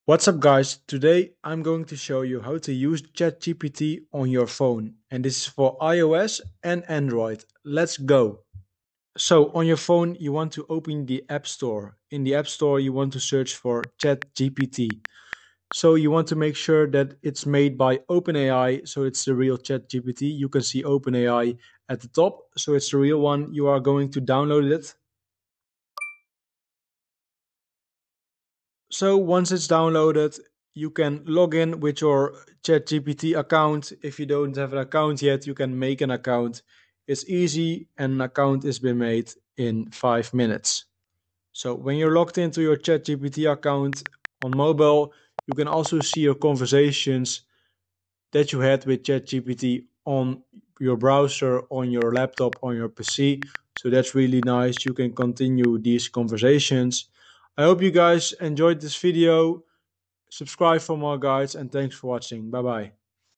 What's up guys, today I'm going to show you how to use ChatGPT on your phone, and this is for iOS and Android. Let's go. So on your phone you want to open the App Store. In the App Store you want to search for ChatGPT. So you want to make sure that it's made by OpenAI, so it's the real ChatGPT. You can see OpenAI at the top, so it's the real one. You are going to download it. So once it's downloaded, you can log in with your ChatGPT account. If you don't have an account yet, you can make an account. It's easy and an account has been made in 5 minutes. So when you're logged into your ChatGPT account on mobile, you can also see your conversations that you had with ChatGPT on your browser, on your laptop, on your PC. So that's really nice. You can continue these conversations. I hope you guys enjoyed this video. Subscribe for more guides and thanks for watching. Bye bye.